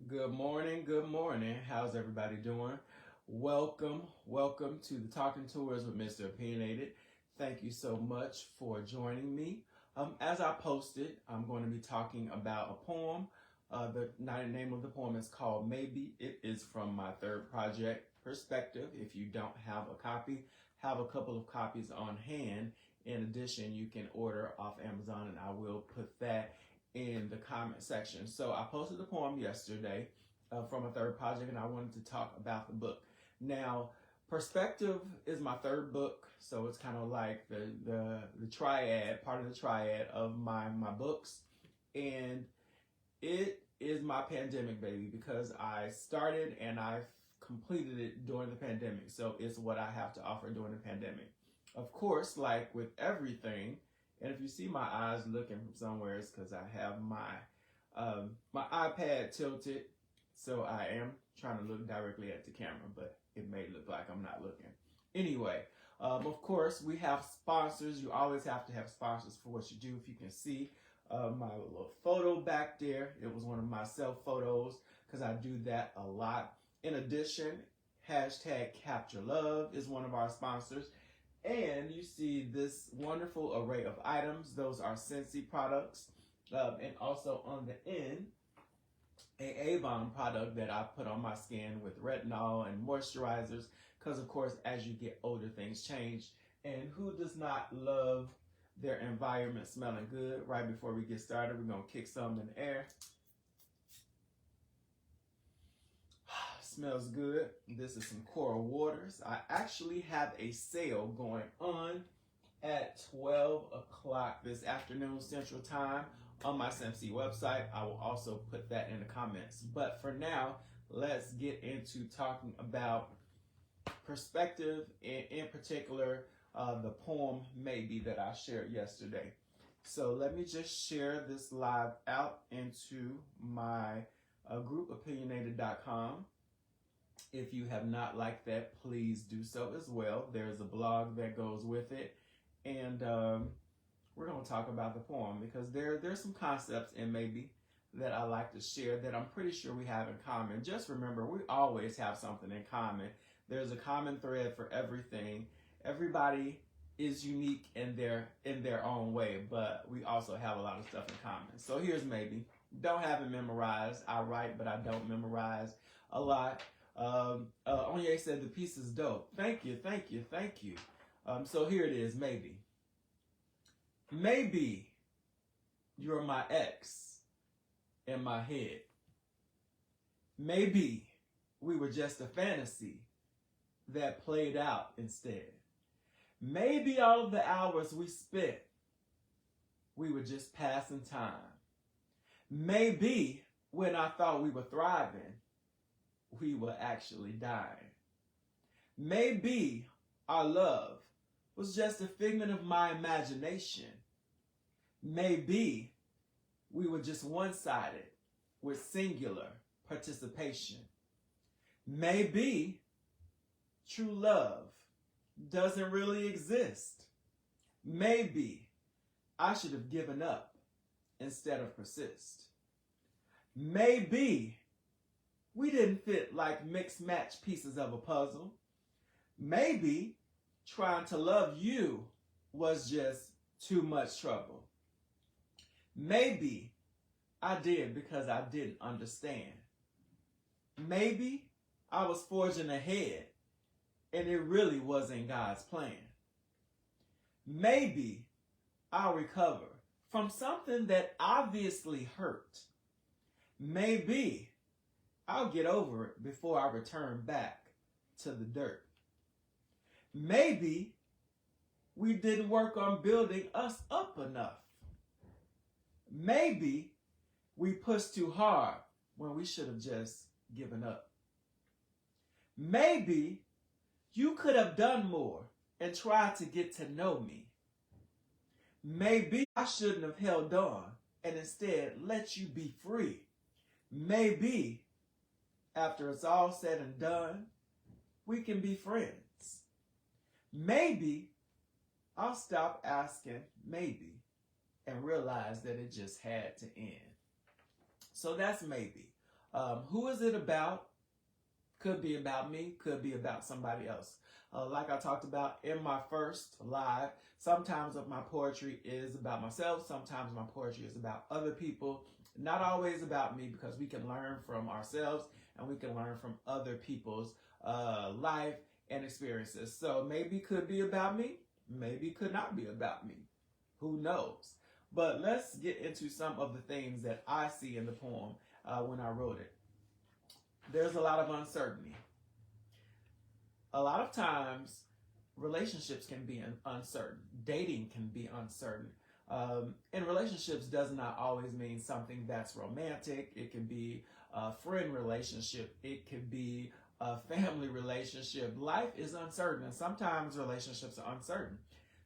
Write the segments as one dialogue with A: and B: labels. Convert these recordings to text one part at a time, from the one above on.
A: Good morning. Good morning. How's everybody doing? Welcome to the Talking Tours with Mr. Opinionated. Thank you so much for joining me. As I posted, I'm going to be talking about a poem. The name of the poem is called Maybe. It is from my third project, Perspective. If you don't have a copy, have a couple of copies on hand. In addition, you can order off Amazon, and I will put that in the comment section. So I posted the poem yesterday from a third project, and I wanted to talk about the book. Now, Perspective is my third book, so it's kind of like the triad, part of the triad of my books, and it is my pandemic baby because I started and I completed it during the pandemic. So it's what I have to offer during the pandemic. Of course, like with everything, and if you see my eyes looking from somewhere, it's because I have my iPad tilted, so I am trying to look directly at the camera, but it may look like I'm not looking. Anyway, of course, we have sponsors. You always have to have sponsors for what you do. If you can see my little photo back there, it was one of my self photos because I do that a lot. In addition, #CaptureLove is one of our sponsors. And you see this wonderful array of items. Those are Scentsy products. And also on the end, a Avon product that I put on my skin with retinol and moisturizers. Because, of course, as you get older, things change. And who does not love their environment smelling good? Right before we get started, we're going to kick some in the air. Smells good. This is some Coral Waters. I actually have a sale going on at 12 o'clock this afternoon Central Time on my Scentsy website. I will also put that in the comments. But for now, let's get into talking about Perspective, and in particular, the poem Maybe that I shared yesterday. So let me just share this live out into my group, Openyonated.com. If you have not liked that, please do so as well. There's a blog that goes with it. And we're going to talk about the poem because there's some concepts in Maybe that I like to share that I'm pretty sure we have in common. Just remember, we always have something in common. There's a common thread for everything. Everybody is unique in their own way, but we also have a lot of stuff in common. So here's Maybe. Don't have it memorized. I write, but I don't memorize a lot. Onye said the piece is dope. Thank you. So here it is, Maybe. Maybe you're my ex in my head. Maybe we were just a fantasy that played out instead. Maybe all of the hours we spent, we were just passing time. Maybe when I thought we were thriving, we were actually dying. Maybe our love was just a figment of my imagination. Maybe we were just one-sided with singular participation. Maybe true love doesn't really exist. Maybe I should have given up instead of persist. Maybe we didn't fit like mixed match pieces of a puzzle. Maybe trying to love you was just too much trouble. Maybe I did because I didn't understand. Maybe I was forging ahead and it really wasn't God's plan. Maybe I'll recover from something that obviously hurt. Maybe I'll get over it before I return back to the dirt. Maybe we didn't work on building us up enough. Maybe we pushed too hard when we should have just given up. Maybe you could have done more and tried to get to know me. Maybe I shouldn't have held on and instead let you be free. Maybe after it's all said and done, we can be friends. Maybe I'll stop asking maybe and realize that it just had to end. So that's Maybe. Who is it about? Could be about me, could be about somebody else. Like I talked about in my first live, sometimes my poetry is about myself, sometimes my poetry is about other people, not always about me, because we can learn from ourselves and we can learn from other people's life and experiences. So maybe could be about me, maybe could not be about me. Who knows? But let's get into some of the things that I see in the poem when I wrote it. There's a lot of uncertainty. A lot of times, relationships can be uncertain. Dating can be uncertain. And relationships does not always mean something that's romantic. It can be a friend relationship. It can be a family relationship. Life is uncertain, and sometimes relationships are uncertain.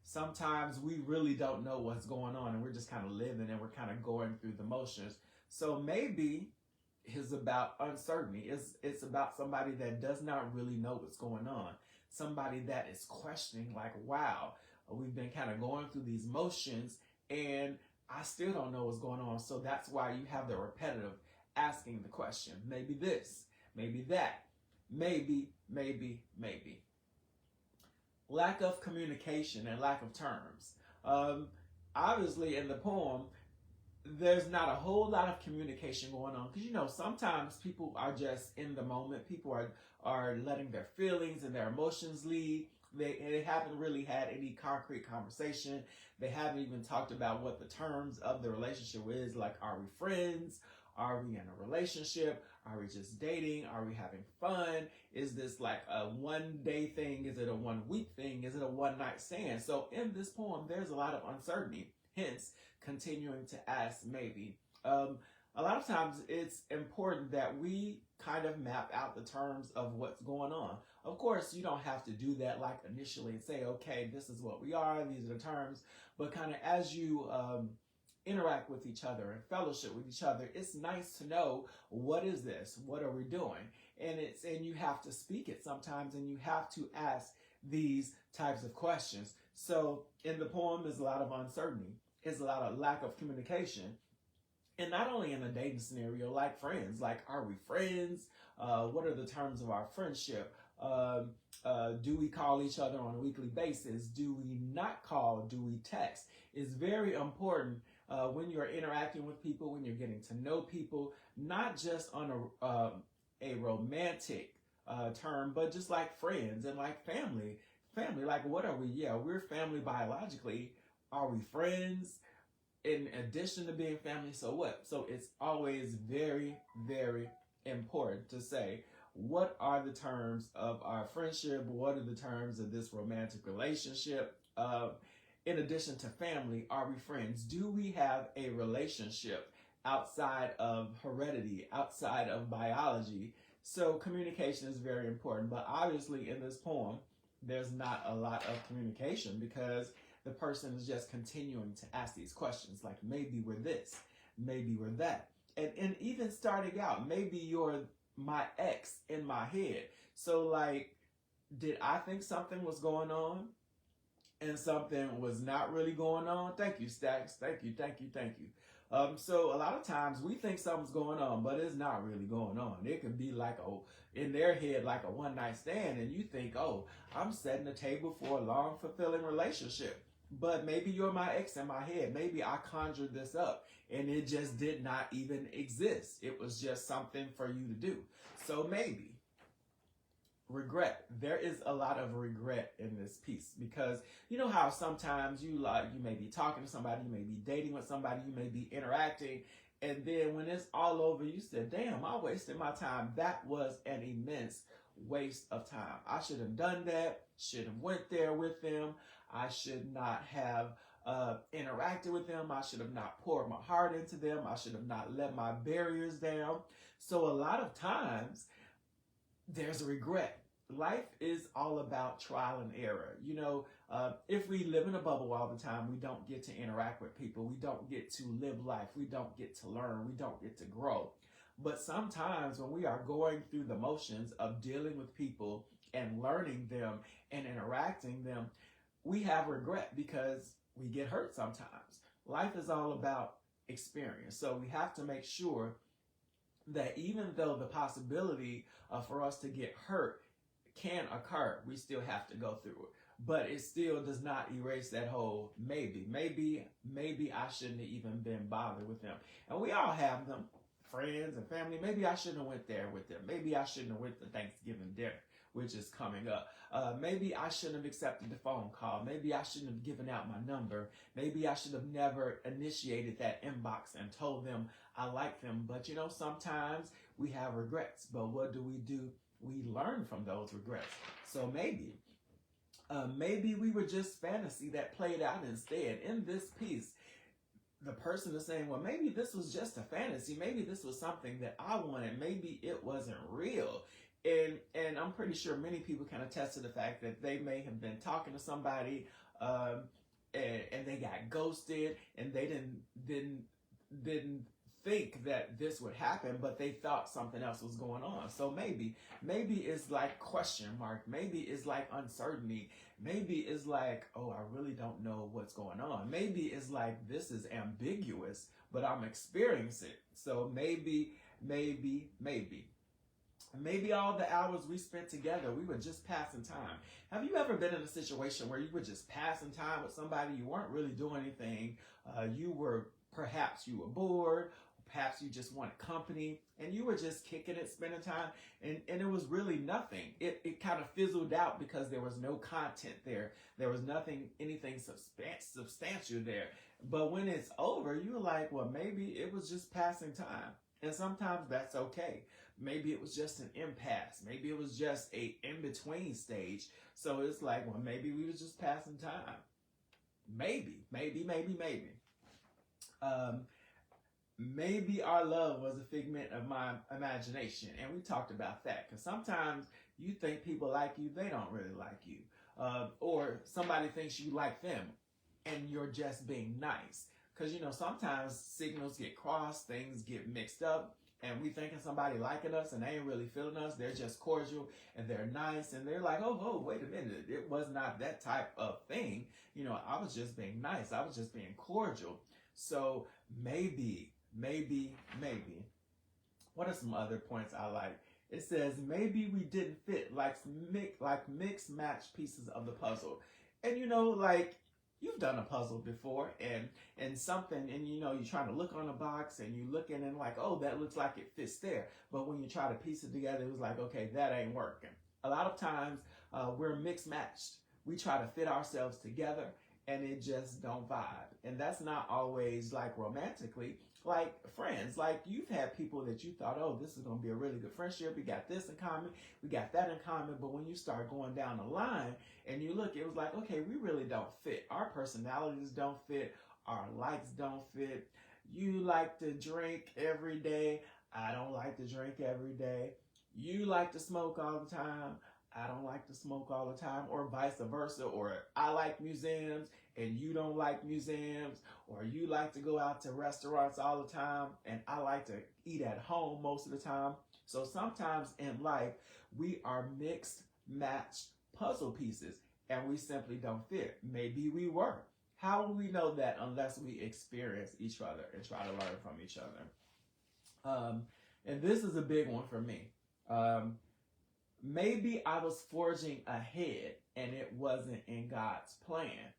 A: Sometimes we really don't know what's going on, and we're just kind of living and we're kind of going through the motions. So maybe is about uncertainty. It's about somebody that does not really know what's going on. Somebody that is questioning, like, wow, we've been kind of going through these motions and I still don't know what's going on. So that's why you have the repetitive asking the question. Maybe this, maybe that, maybe. Lack of communication and lack of terms. Obviously, in the poem, there's not a whole lot of communication going on, because sometimes people are just in the moment. People are letting their feelings and their emotions lead. They haven't really had any concrete conversation. They haven't even talked about what the terms of the relationship is. Like, are we friends? Are we in a relationship? Are we just dating? Are we having fun? Is this like a 1 day thing? Is it a 1 week thing? Is it a one night stand? So in this poem, there's a lot of uncertainty. Hence, continuing to ask maybe. A lot of times it's important that we kind of map out the terms of what's going on. Of course, you don't have to do that like initially and say, okay, this is what we are, these are the terms. But kind of as you interact with each other and fellowship with each other, it's nice to know, what is this? What are we doing? And you have to speak it sometimes, and you have to ask these types of questions. So in the poem, there's a lot of uncertainty. There's a lot of lack of communication. And not only in a dating scenario, like friends, like, are we friends? What are the terms of our friendship? Do we call each other on a weekly basis? Do we not call? Do we text? It's very important when you're interacting with people, when you're getting to know people, not just on a romantic term, but just like friends and like family. Family, like, what are we? Yeah, we're family biologically. Are we friends? In addition to being family, so what? So it's always very, very important to say, what are the terms of our friendship? What are the terms of this romantic relationship? In addition to family, are we friends? Do we have a relationship outside of heredity, outside of biology? So communication is very important. But obviously in this poem, there's not a lot of communication, because the person is just continuing to ask these questions, like, maybe we're this, maybe we're that. And even starting out, maybe you're my ex in my head. So, like, did I think something was going on and something was not really going on? Thank you, Stacks. Thank you. So a lot of times we think something's going on, but it's not really going on. It could be like in their head, like a one night stand, and you think, oh, I'm setting the table for a long, fulfilling relationship. But maybe you're my ex in my head. Maybe I conjured this up and it just did not even exist. It was just something for you to do. So maybe. Regret. There is a lot of regret in this piece, because you know how sometimes you may be talking to somebody, you may be dating with somebody, you may be interacting, and then when it's all over, you said, damn, I wasted my time. That was an immense waste of time. I should have done that, should have went there with them. I should not have interacted with them. I should have not poured my heart into them. I should have not let my barriers down. So a lot of times there's a regret. Life is all about trial and error. If we live in a bubble all the time, we don't get to interact with people. We don't get to live life. We don't get to learn. We don't get to grow. But sometimes when we are going through the motions of dealing with people and learning them and interacting them, we have regret because we get hurt sometimes. Life is all about experience. So we have to make sure that even though the possibility for us to get hurt can occur, we still have to go through it. But it still does not erase that whole maybe I shouldn't have even been bothered with them. And we all have them, friends and family. Maybe I shouldn't have went there with them. Maybe I shouldn't have went to Thanksgiving dinner, which is coming up. Maybe I shouldn't have accepted the phone call. Maybe I shouldn't have given out my number. Maybe I should have never initiated that inbox and told them I like them. But you know, sometimes we have regrets. But what do? We learn from those regrets. So maybe we were just fantasy that played out instead. In this piece, the person is saying, well, maybe this was just a fantasy. Maybe this was something that I wanted. Maybe it wasn't real. And I'm pretty sure many people can attest to the fact that they may have been talking to somebody and they got ghosted, and they didn't think that this would happen, but they thought something else was going on. So maybe it's like question mark. Maybe it's like uncertainty. Maybe it's like, oh, I really don't know what's going on. Maybe it's like, this is ambiguous, but I'm experiencing it. So maybe all the hours we spent together, we were just passing time. Have you ever been in a situation where you were just passing time with somebody? You weren't really doing anything. Perhaps you were bored. Perhaps you just wanted company, and you were just kicking it, spending time, and it was really nothing. It kind of fizzled out because there was no content there. There was anything substantial there. But when it's over, you're like, well, maybe it was just passing time. And sometimes that's okay. Maybe it was just an impasse. Maybe it was just a in-between stage. So it's like, well, maybe we was just passing time. Maybe. Maybe our love was a figment of my imagination, and we talked about that, because sometimes you think people like you, they don't really like you, or somebody thinks you like them, and you're just being nice, because you know, sometimes signals get crossed, things get mixed up, and we thinking somebody liking us, and they ain't really feeling us. They're just cordial, and they're nice, and they're like, oh, wait a minute, it was not that type of thing. You know, I was just being nice. I was just being cordial. So maybe. What are some other points I like? It says, maybe we didn't fit like mixed match pieces of the puzzle. And you know, like, you've done a puzzle before, and something, and you know, you're trying to look on a box, and you look in and like, oh, that looks like it fits there. But when you try to piece it together, it was like, okay, that ain't working. A lot of times, we're mixed matched. We try to fit ourselves together, and it just don't vibe. And that's not always like romantically, like friends. Like, you've had people that you thought, oh, this is going to be a really good friendship. We got this in common. We got that in common. But when you start going down the line and you look, it was like, okay, we really don't fit. Our personalities don't fit. Our likes don't fit. You like to drink every day. I don't like to drink every day. You like to smoke all the time. I don't like to smoke all the time, or vice versa. Or I like museums and you don't like museums, or you like to go out to restaurants all the time and I like to eat at home most of the time. So sometimes in life, we are mixed matched puzzle pieces and we simply don't fit. Maybe we were. How will we know that unless we experience each other and try to learn from each other? And this is a big one for me. Maybe I was forging ahead and it wasn't in God's plan.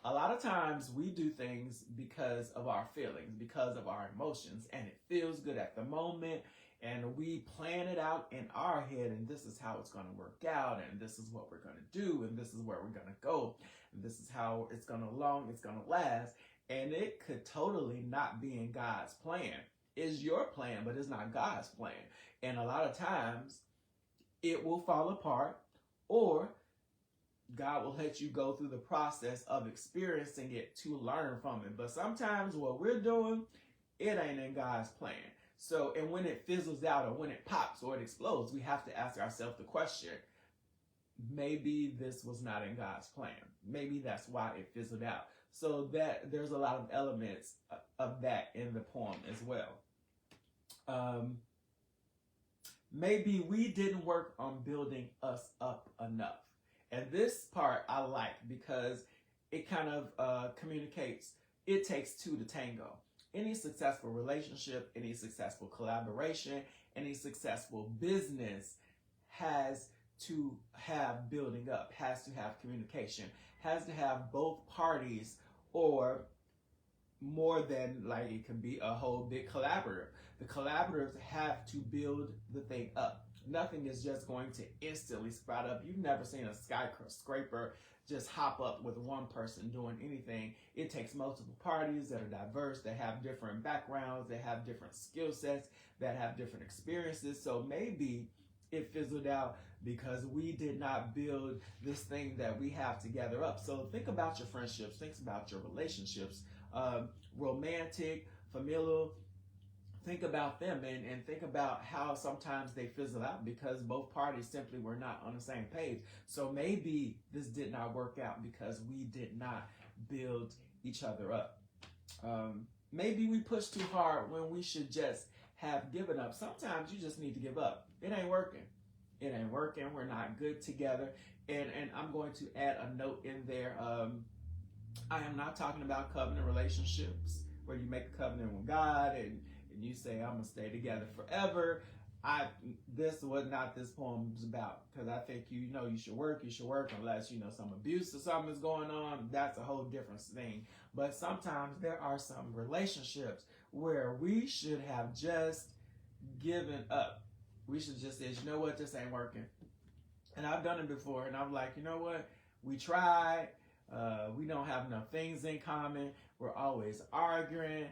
A: A lot of times we do things because of our feelings, because of our emotions, and it feels good at the moment, and we plan it out in our head, and this is how it's going to work out, and this is what we're going to do, and this is where we're going to go, and this is how it's going to last, and it could totally not be in God's plan. It's your plan, but it's not God's plan. And a lot of times it will fall apart, or God will let you go through the process of experiencing it to learn from it. But sometimes what we're doing, it ain't in God's plan. So, and when it fizzles out, or when it pops or it explodes, we have to ask ourselves the question, maybe this was not in God's plan. Maybe that's why it fizzled out. So that there's a lot of elements of that in the poem as well. Maybe we didn't work on building us up enough. And this part I like because it kind of communicates it takes two to tango. any successful relationship, any successful collaboration, any successful business has to have building up, has to have communication, has to have both parties, or more than, like, it can be a whole big collaborative. The collaborators have to build the thing up. Nothing is just going to instantly sprout up. You've never seen a skyscraper just hop up with one person doing anything. It takes multiple parties that are diverse, that have different backgrounds, that have different skill sets, that have different experiences. So maybe it fizzled out because we did not build this thing that we have together up. So think about your friendships, think about your relationships, romantic, familial. Think about them and think about how sometimes they fizzle out because both parties simply were not on the same page. So maybe this did not work out because we did not build each other up. Maybe we pushed too hard when we should just have given up. Sometimes you just need to give up. It ain't working. It ain't working. We're not good together. And I'm going to add a note in there. I am not talking about covenant relationships where you make a covenant with God and you say, I'm going to stay together forever. This was not this poem is about, because I think you should work unless some abuse or something is going on. That's a whole different thing. But sometimes there are some relationships where we should have just given up. We should just say, you know what, this ain't working. And I've done it before, and I'm like, you know what, we tried. We don't have enough things in common. We're always arguing.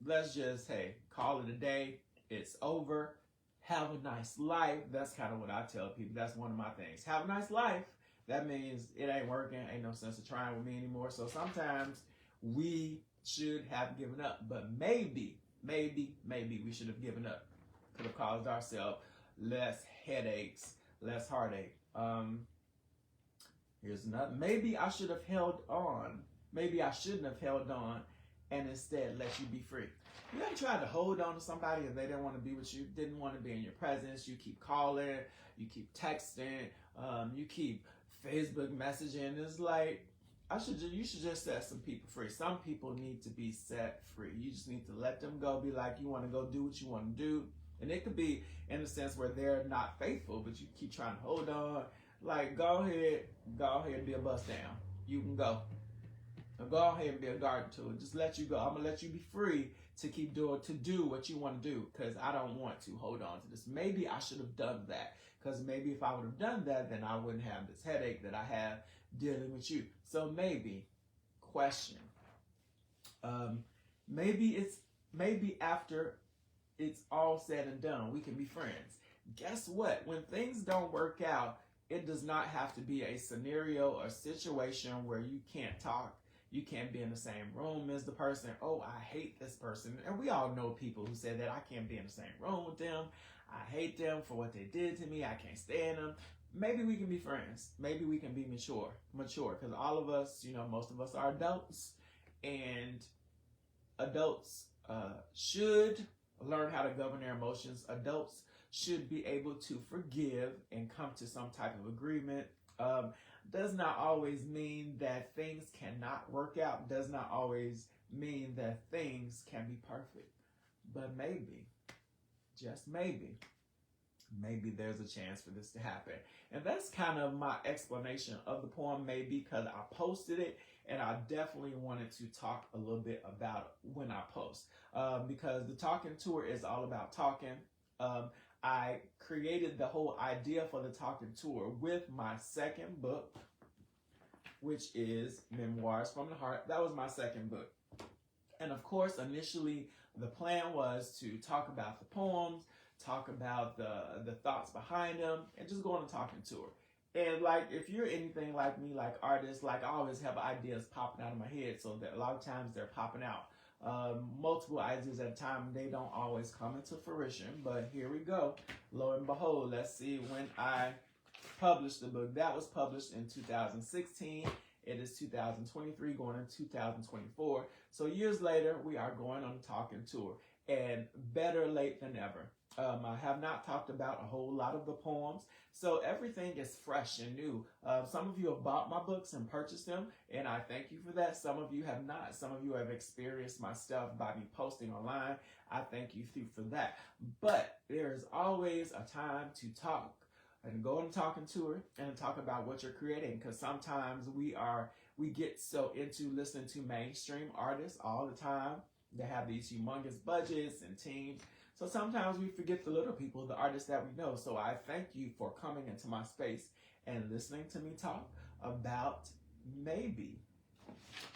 A: Let's just, call it a day. It's over. Have a nice life. That's kind of what I tell people. That's one of my things. Have a nice life. That means it ain't working. Ain't no sense of trying with me anymore. So sometimes we should have given up. But maybe we should have given up. Could have caused ourselves less headaches, less heartache. Here's another. Maybe I should have held on. Maybe I shouldn't have held on and instead let you be free. You ever tried to hold on to somebody and they didn't want to be with you, didn't want to be in your presence? You keep calling, you keep texting, you keep Facebook messaging. It's like, you should just set some people free. Some people need to be set free. You just need to let them go. Be like, you want to go do what you want to do. And it could be in a sense where they're not faithful, but you keep trying to hold on. Like, go ahead and be a bust down. You can go. Go ahead and be a garden tool. Just let you go. I'm gonna let you be free to do what you want to do, because I don't want to hold on to this. Maybe I should have done that, because maybe if I would have done that, then I wouldn't have this headache that I have dealing with you. So maybe maybe after it's all said and done, we can be friends. Guess what? When things don't work out, it does not have to be a scenario or situation where you can't talk. You can't be in the same room as the person. Oh, I hate this person. And we all know people who say that. I can't be in the same room with them. I hate them for what they did to me. I can't stand them. Maybe we can be friends. Maybe we can be mature. Because all of us, most of us are adults. And adults should learn how to govern their emotions. Adults should be able to forgive and come to some type of agreement. Does not always mean that things cannot work out. Does not always mean that things can be perfect. But maybe, just maybe there's a chance for this to happen. And that's kind of my explanation of the poem, maybe, because I posted it, and I definitely wanted to talk a little bit about it when I post. Because the Talking Tour is all about talking. I created the whole idea for the Talking Tour with my second book, which is Memoirs from the Heart. That was my second book. And of course, initially, the plan was to talk about the poems, talk about the thoughts behind them, and just go on a Talking Tour. And like, if you're anything like me, like artists, like I always have ideas popping out of my head. So that a lot of times they're popping out. Multiple ideas at a time. They don't always come into fruition, but here we go. Lo and behold, let's see when I published the book. That was published in 2016. It is 2023 going into 2024. So years later, we are going on a Talking Tour. and better late than never. I have not talked about a whole lot of the poems, so everything is fresh and new. Some of you have bought my books and purchased them, and I thank you for that. Some of you have not. Some of you have experienced my stuff by me posting online. I thank you for that. But there is always a time to talk and go on a talking tour and talk about what you're creating, because sometimes we get so into listening to mainstream artists all the time. They have these humongous budgets and teams. So sometimes we forget the little people, the artists that we know. So I thank you for coming into my space and listening to me talk about maybe.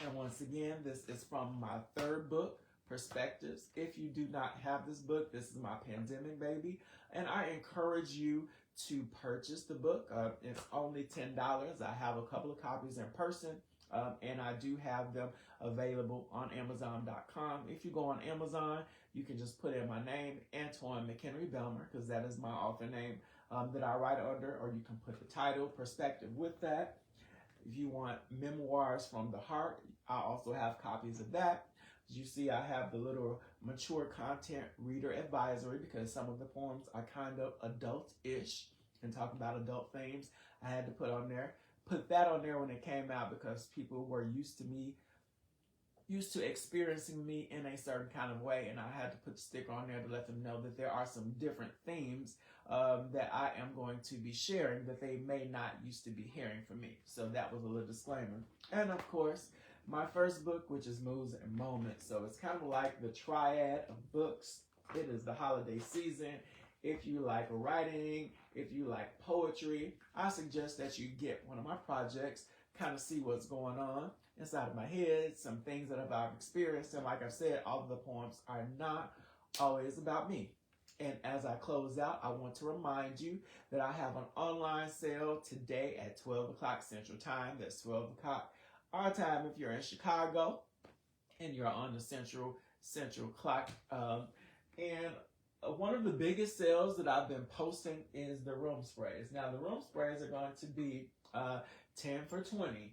A: And once again, this is from my third book, Perspectives. If you do not have this book, this is my pandemic baby. And I encourage you to purchase the book. It's only $10. I have a couple of copies in person. And I do have them available on Amazon.com. If you go on Amazon, you can just put in my name, Antoine McHenry Belmer, because that is my author name that I write under, or you can put the title, Perspective, with that. If you want Memoirs from the Heart, I also have copies of that. As you see, I have the little mature content reader advisory, because some of the poems are kind of adult-ish and talk about adult themes. I had to put that on there when it came out, because people were used to experiencing me in a certain kind of way, and I had to put the sticker on there to let them know that there are some different themes that I am going to be sharing that they may not used to be hearing from me. So that was a little disclaimer. And of course, my first book, which is Moods and Moments. So it's kind of like the triad of books. It is the holiday season. If you like writing, if you like poetry, I suggest that you get one of my projects, kind of see what's going on inside of my head, some things that I've experienced. And like I said, all of the poems are not always about me. And as I close out, I want to remind you that I have an online sale today at 12 o'clock Central Time. That's 12 o'clock our time if you're in Chicago and you're on the Central clock. And one of the biggest sales that I've been posting is the room sprays. Now, the room sprays are going to be 10 for $20.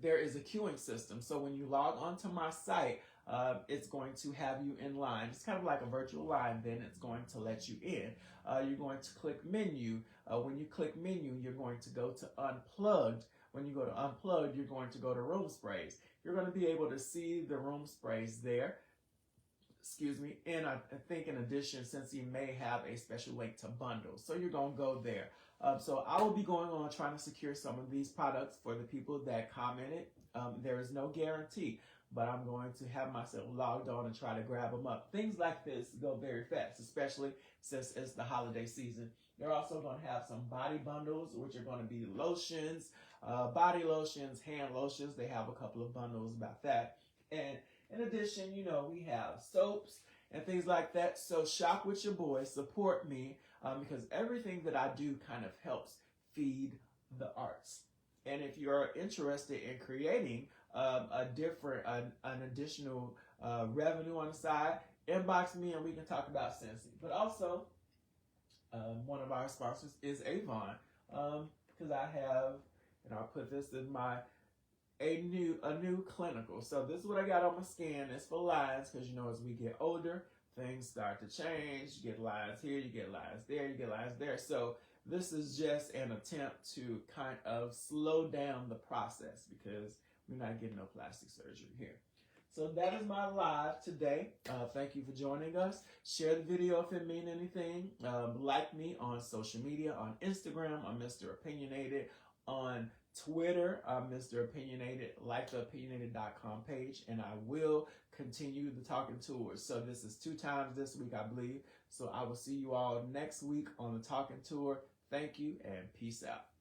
A: There is a queuing system. So when you log onto my site, it's going to have you in line. It's kind of like a virtual line. Then it's going to let you in. You're going to click menu. When you click menu, you're going to go to unplugged. When you go to unplugged, you're going to go to room sprays. You're going to be able to see the room sprays there. Excuse me. And I think in addition, since you may have a special link to bundles, so you're going to go there. So I will be going on trying to secure some of these products for the people that commented. There is no guarantee, but I'm going to have myself logged on and try to grab them up. Things like this go very fast, especially since it's the holiday season. They're also going to have some body bundles, which are going to be lotions, body lotions, hand lotions. They have a couple of bundles about that. And in addition, we have soaps and things like that. So shop with your boy, support me, because everything that I do kind of helps feed the arts. And if you're interested in creating an additional revenue on the side, inbox me and we can talk about Scentsy. But also, one of our sponsors is Avon, because I have, and I'll put this in a new clinical. So this is what I got on my skin. It's for lines, because as we get older, things start to change. You get lines here, you get lines there, you get lines there. So this is just an attempt to kind of slow down the process, because we're not getting no plastic surgery here. So that is my live today. Thank you for joining us. Share the video if it means anything. Like me on social media, on Instagram, I'm Mr. Opinionated. On Twitter, I'm Mr. Opinionated. Like the opinionated.com page, and I will continue the talking tours. So this is 2 times this week, I believe. So I will see you all next week on the talking tour. Thank you and peace out.